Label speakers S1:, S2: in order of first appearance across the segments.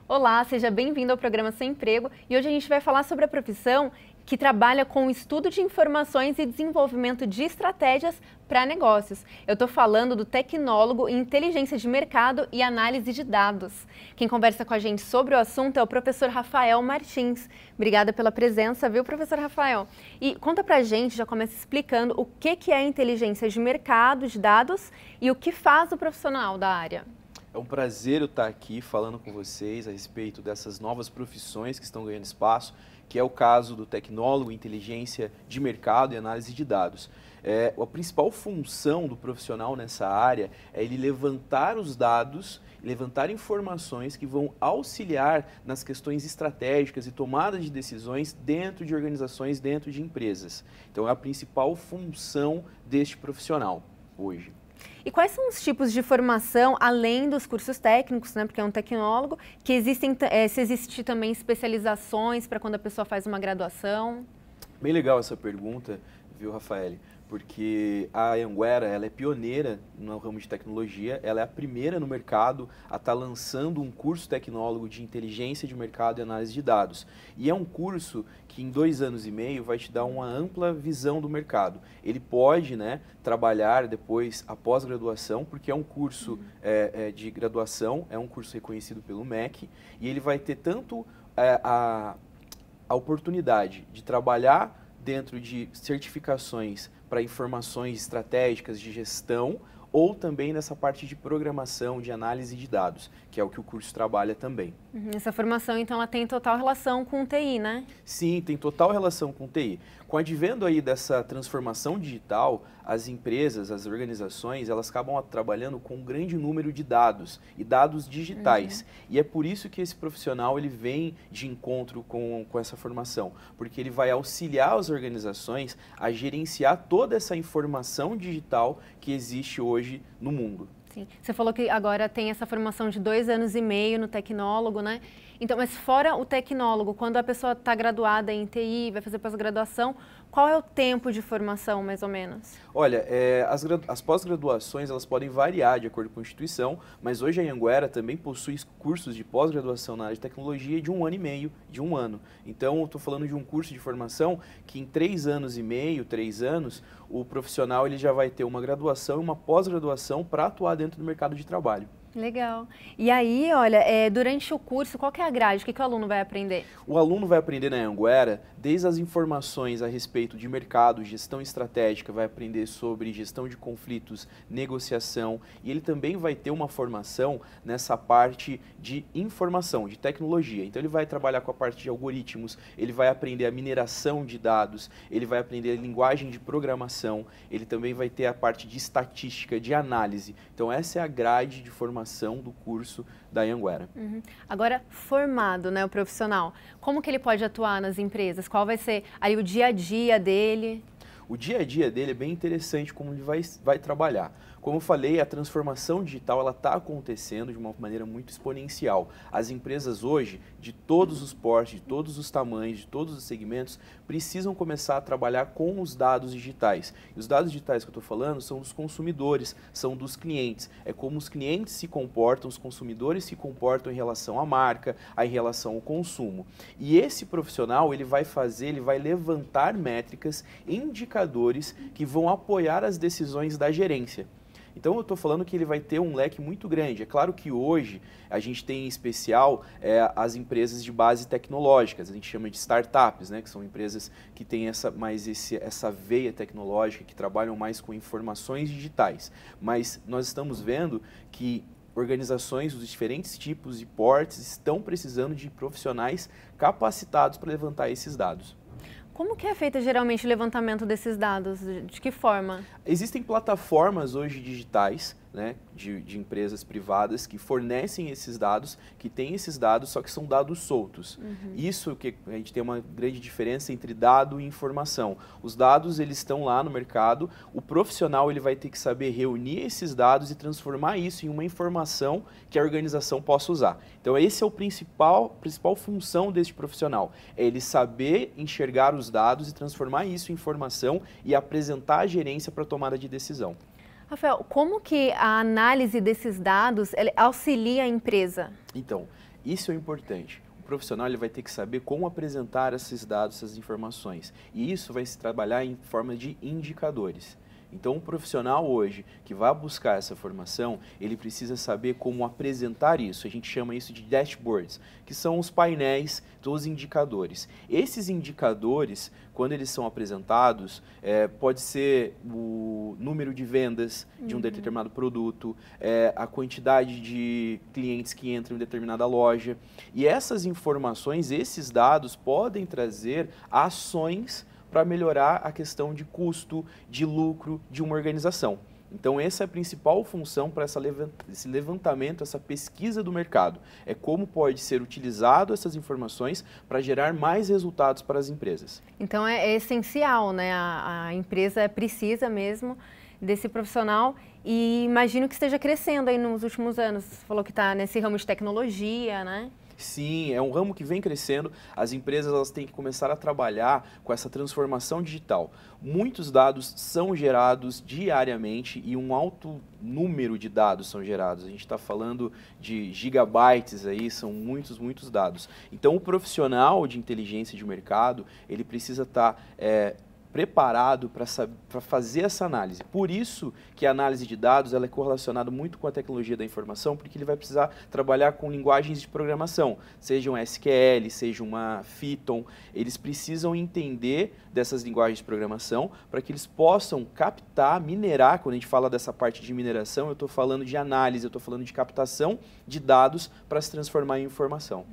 S1: Olá, seja bem-vindo ao programa Sem Emprego e hoje a gente vai falar sobre a profissão que trabalha com o estudo de informações e desenvolvimento de estratégias para negócios. Eu estou falando do tecnólogo em inteligência de mercado e análise de dados. Quem conversa com a gente sobre o assunto é o professor Rafael Martins. Obrigada pela presença, viu, professor Rafael? E conta pra gente, já começa explicando o que é inteligência de mercado, de dados e o que faz o profissional da área.
S2: É um prazer eu estar aqui falando com vocês a respeito dessas novas profissões que estão ganhando espaço, que é o caso do tecnólogo em inteligência de mercado e análise de dados. A principal função do profissional nessa área é ele levantar os dados, levantar informações que vão auxiliar nas questões estratégicas e tomada de decisões dentro de organizações, dentro de empresas. Então é a principal função deste profissional hoje.
S1: E quais são os tipos de formação, além dos cursos técnicos, né, porque é um tecnólogo, que existem, se existe também especializações para quando a pessoa faz uma graduação?
S2: Bem legal essa pergunta, viu, Rafael? Porque a Anhanguera, ela é pioneira no ramo de tecnologia, ela é a primeira no mercado a estar lançando um curso tecnólogo de inteligência de mercado e análise de dados. E é um curso que em 2 anos e meio vai te dar uma ampla visão do mercado. Ele pode, né, trabalhar depois a pós-graduação, porque é um curso de graduação, é um curso reconhecido pelo MEC, e ele vai ter tanto a oportunidade de trabalhar dentro de certificações para informações estratégicas de gestão ou também nessa parte de programação, de análise de dados, que é o que o curso trabalha também.
S1: Essa formação, então, ela tem total relação com o TI, né?
S2: Sim, tem total relação com o TI. Com o advento aí dessa transformação digital, as empresas, as organizações, elas acabam trabalhando com um grande número de dados e dados digitais. E é por isso que esse profissional ele vem de encontro com essa formação, porque ele vai auxiliar as organizações a gerenciar toda essa informação digital que existe hoje no mundo.
S1: Sim. Você falou que agora tem essa formação de 2 anos e meio no tecnólogo, né? Então, mas fora o tecnólogo, quando a pessoa está graduada em TI, vai fazer pós-graduação, qual é o tempo de formação, mais ou menos?
S2: Olha, as pós-graduações elas podem variar de acordo com a instituição, mas hoje a Anhanguera também possui cursos de pós-graduação na área de tecnologia de 1 ano e meio, de 1 ano. Então, eu estou falando de um curso de formação que em 3 anos e meio, 3 anos, o profissional ele já vai ter uma graduação e uma pós-graduação para atuar dentro do mercado de trabalho.
S1: Legal. E aí, olha, durante o curso, qual que é a grade? O que o aluno vai aprender?
S2: O aluno vai aprender na Anhanguera desde as informações a respeito de mercado, gestão estratégica, vai aprender sobre gestão de conflitos, negociação, e ele também vai ter uma formação nessa parte de informação, de tecnologia. Então ele vai trabalhar com a parte de algoritmos, ele vai aprender a mineração de dados, ele vai aprender a linguagem de programação, ele também vai ter a parte de estatística, de análise. Então essa é a grade de formação do curso da Anhanguera.
S1: Agora, formado, né, o profissional, como que ele pode atuar nas empresas? Qual vai ser aí o dia a dia dele?
S2: O dia a dia dele é bem interessante como ele vai trabalhar. Como eu falei, a transformação digital ela está acontecendo de uma maneira muito exponencial. As empresas hoje, de todos os portes, de todos os tamanhos, de todos os segmentos, precisam começar a trabalhar com os dados digitais. E os dados digitais que eu estou falando são dos consumidores, são dos clientes. É como os clientes se comportam, os consumidores se comportam em relação à marca, em relação ao consumo. E esse profissional, ele vai levantar métricas, indicadores que vão apoiar as decisões da gerência. Então eu estou falando que ele vai ter um leque muito grande. É claro que hoje a gente tem em especial as empresas de base tecnológicas, a gente chama de startups, né, que são empresas que têm essa veia tecnológica, que trabalham mais com informações digitais. Mas nós estamos vendo que organizações dos diferentes tipos e portes estão precisando de profissionais capacitados para levantar esses dados.
S1: Como que é feito geralmente o levantamento desses dados? De que forma?
S2: Existem plataformas hoje digitais, né, de empresas privadas que fornecem esses dados, que têm esses dados, só que são dados soltos. Isso que a gente tem uma grande diferença entre dado e informação. Os dados eles estão lá no mercado, o profissional ele vai ter que saber reunir esses dados e transformar isso em uma informação que a organização possa usar. Então esse é o principal função deste profissional, é ele saber enxergar os dados e transformar isso em informação e apresentar à gerência para tomada de decisão.
S1: Rafael, como que a análise desses dados auxilia a empresa?
S2: Então, Isso é importante. O profissional ele vai ter que saber como apresentar esses dados, essas informações. E isso vai se trabalhar em forma de indicadores. Então, o profissional hoje que vai buscar essa formação, ele precisa saber como apresentar isso. A gente chama isso de dashboards, que são os painéis dos indicadores. Esses indicadores, quando eles são apresentados, pode ser o número de vendas de um determinado produto, a quantidade de clientes que entram em determinada loja. E essas informações, esses dados podem trazer ações para melhorar a questão de custo, de lucro de uma organização. Então, essa é a principal função para esse levantamento, essa pesquisa do mercado. É como pode ser utilizado essas informações para gerar mais resultados para as empresas.
S1: Então, é essencial, né? A empresa precisa mesmo desse profissional e imagino que esteja crescendo aí nos últimos anos. Você falou que está nesse ramo de tecnologia, né?
S2: Sim, é um ramo que vem crescendo. As empresas elas têm que começar a trabalhar com essa transformação digital. Muitos dados são gerados diariamente e um alto número de dados são gerados. A gente está falando de gigabytes aí, são muitos dados. Então, o profissional de inteligência de mercado, ele precisa estar preparado para fazer essa análise. Por isso que a análise de dados ela é correlacionada muito com a tecnologia da informação, porque ele vai precisar trabalhar com linguagens de programação, seja um SQL, seja uma Python. Eles precisam entender dessas linguagens de programação para que eles possam captar, minerar. Quando a gente fala dessa parte de mineração, eu estou falando de análise, eu estou falando de captação de dados para se transformar em informação.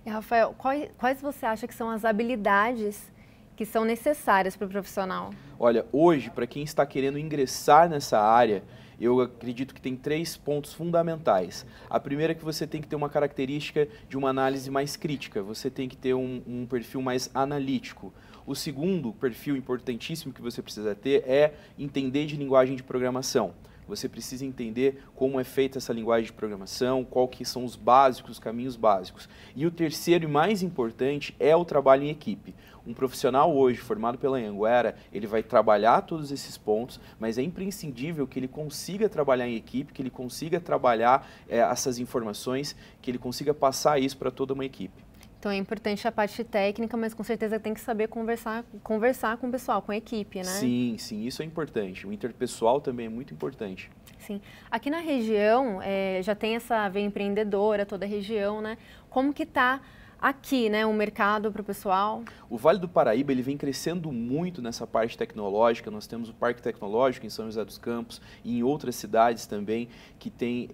S1: E, Rafael, quais você acha que são as habilidades que são necessárias para o profissional?
S2: Olha, hoje, para quem está querendo ingressar nessa área, eu acredito que tem 3 pontos fundamentais. A primeira é que você tem que ter uma característica de uma análise mais crítica, você tem que ter um perfil mais analítico. O segundo perfil importantíssimo que você precisa ter é entender de linguagem de programação. Você precisa entender como é feita essa linguagem de programação, qual que são os básicos, os caminhos básicos. E o terceiro e mais importante é o trabalho em equipe. Um profissional hoje, formado pela Anhanguera, ele vai trabalhar todos esses pontos, mas é imprescindível que ele consiga trabalhar em equipe, que ele consiga trabalhar essas informações, que ele consiga passar isso para toda uma equipe.
S1: Então é importante a parte técnica, mas com certeza tem que saber conversar com o pessoal, com a equipe, né?
S2: Sim, isso é importante. O interpessoal também é muito importante.
S1: Sim. Aqui na região, já tem essa veia empreendedora, toda a região, né? Como que está aqui, né, o mercado para o pessoal?
S2: O Vale do Paraíba ele vem crescendo muito nessa parte tecnológica. Nós temos o Parque Tecnológico em São José dos Campos e em outras cidades também que tem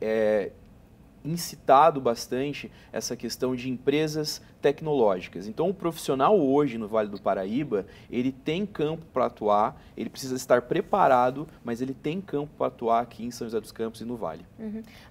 S2: incitado bastante essa questão de empresas tecnológicas. Então, o profissional hoje no Vale do Paraíba, ele tem campo para atuar, ele precisa estar preparado, mas ele tem campo para atuar aqui em São José dos Campos e no Vale.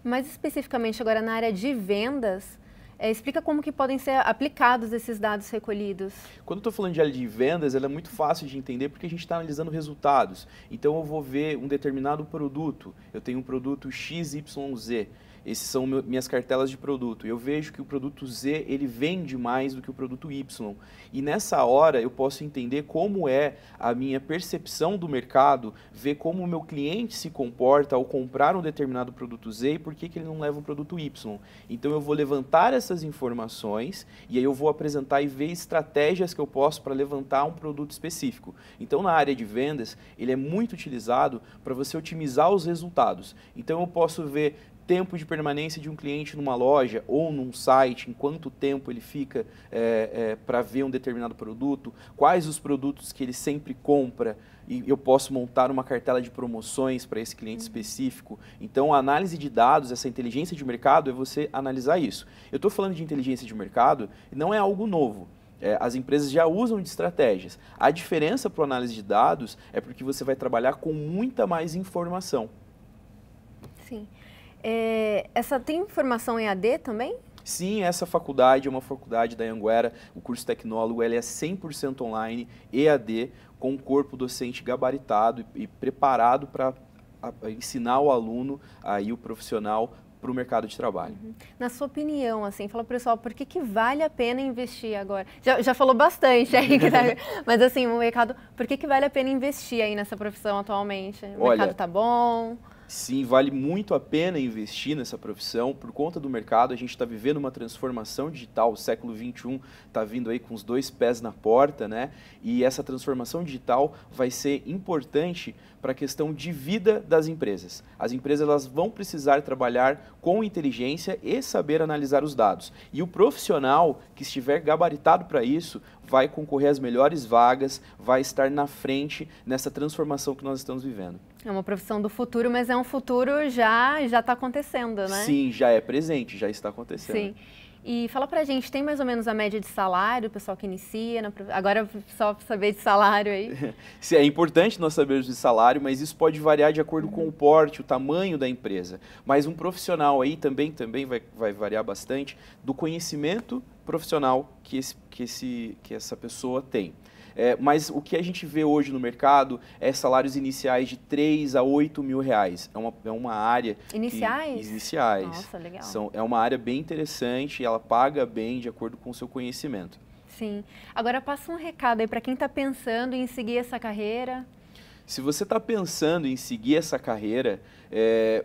S1: Mais especificamente agora na área de vendas, explica como que podem ser aplicados esses dados recolhidos.
S2: Quando eu estou falando de área de vendas, ela é muito fácil de entender porque a gente está analisando resultados. Então, eu vou ver um determinado produto, eu tenho um produto XYZ, esses são minhas cartelas de produto. Eu vejo que o produto Z ele vende mais do que o produto Y. E nessa hora eu posso entender como é a minha percepção do mercado, ver como o meu cliente se comporta ao comprar um determinado produto Z e por que ele não leva o produto Y. Então eu vou levantar essas informações e aí eu vou apresentar e ver estratégias que eu posso para levantar um produto específico. Então na área de vendas ele é muito utilizado para você otimizar os resultados. Então eu posso ver tempo de permanência de um cliente numa loja ou num site, em quanto tempo ele fica para ver um determinado produto, quais os produtos que ele sempre compra, e eu posso montar uma cartela de promoções para esse cliente específico. Então, a análise de dados, essa inteligência de mercado, é você analisar isso. Eu estou falando de inteligência de mercado, não é algo novo. As empresas já usam de estratégias. A diferença para a análise de dados é porque você vai trabalhar com muita mais informação.
S1: Sim. Tem formação em AD também?
S2: Sim, essa faculdade é uma faculdade da Anhanguera, o curso tecnólogo ele é 100% online, EAD, com um corpo docente gabaritado e preparado para ensinar o aluno, aí, o profissional, para o mercado de trabalho.
S1: Na sua opinião, assim, fala pessoal, por que vale a pena investir agora? Já falou bastante aí, mas assim, o mercado, por que vale a pena investir aí nessa profissão atualmente? O mercado tá bom?
S2: Sim, vale muito a pena investir nessa profissão por conta do mercado. A gente está vivendo uma transformação digital, o século XXI está vindo aí com os 2 pés na porta, né? E essa transformação digital vai ser importante para a questão de vida das empresas. As empresas elas vão precisar trabalhar com inteligência e saber analisar os dados. E o profissional que estiver gabaritado para isso vai concorrer às melhores vagas, vai estar na frente nessa transformação que nós estamos vivendo.
S1: É uma profissão do futuro, mas é um futuro já está acontecendo, né?
S2: Sim, já é presente, já está acontecendo.
S1: Sim. E fala pra gente, tem mais ou menos a média de salário, o pessoal que inicia? Agora só para saber de salário aí.
S2: É importante nós sabermos de salário, mas isso pode variar de acordo com o porte, o tamanho da empresa. Mas um profissional aí também vai variar bastante do conhecimento profissional que essa pessoa tem. Mas o que a gente vê hoje no mercado é salários iniciais de 3 a 8 mil reais. É uma área...
S1: Iniciais?
S2: Iniciais.
S1: Nossa, legal.
S2: É uma área bem interessante e ela paga bem de acordo com o seu conhecimento.
S1: Sim. Agora passa um recado aí para quem está pensando em seguir essa carreira.
S2: Se você está pensando em seguir essa carreira,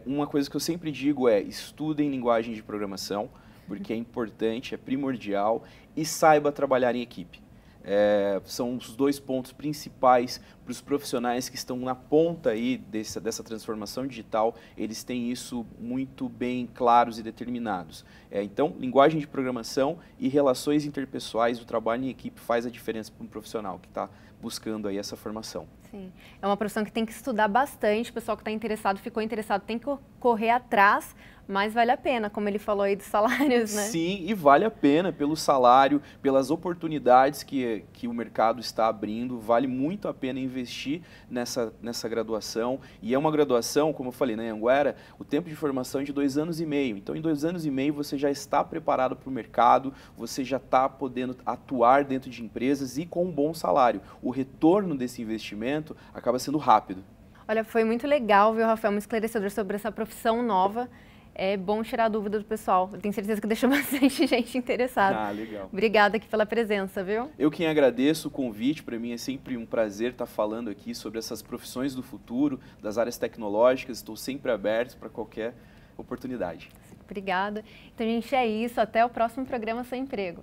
S2: uma coisa que eu sempre digo é estudem linguagem de programação, porque é importante, é primordial, e saiba trabalhar em equipe. São os 2 pontos principais para os profissionais que estão na ponta aí dessa transformação digital, eles têm isso muito bem claros e determinados. Então, linguagem de programação e relações interpessoais, o trabalho em equipe faz a diferença para um profissional que está buscando aí essa formação.
S1: Sim, é uma profissão que tem que estudar bastante, o pessoal que está interessado, ficou interessado, tem que correr atrás, mas vale a pena, como ele falou aí dos salários, né?
S2: Sim, e vale a pena pelo salário, pelas oportunidades que o mercado está abrindo, vale muito a pena investir nessa graduação. E é uma graduação, como eu falei, na Anhanguera, o tempo de formação é de 2 anos e meio. Então, em 2 anos e meio, você já está preparado para o mercado, você já está podendo atuar dentro de empresas e com um bom salário. O retorno desse investimento acaba sendo rápido.
S1: Olha, foi muito legal, viu, Rafael, um esclarecedor sobre essa profissão nova. É bom tirar a dúvida do pessoal. Eu tenho certeza que deixou bastante gente interessada.
S2: Ah, legal.
S1: Obrigada aqui pela presença, viu?
S2: Eu quem agradeço o convite. Para mim é sempre um prazer estar falando aqui sobre essas profissões do futuro, das áreas tecnológicas. Estou sempre aberto para qualquer oportunidade.
S1: Obrigada. Então, gente, é isso. Até o próximo programa Seu Emprego.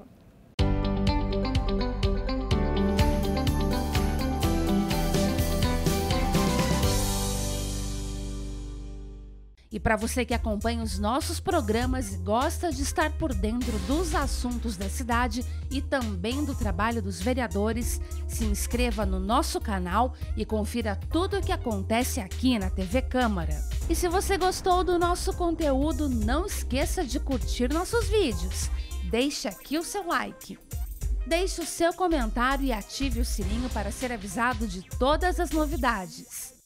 S3: E para você que acompanha os nossos programas e gosta de estar por dentro dos assuntos da cidade e também do trabalho dos vereadores, se inscreva no nosso canal e confira tudo o que acontece aqui na TV Câmara. E se você gostou do nosso conteúdo, não esqueça de curtir nossos vídeos. Deixe aqui o seu like. Deixe o seu comentário e ative o sininho para ser avisado de todas as novidades.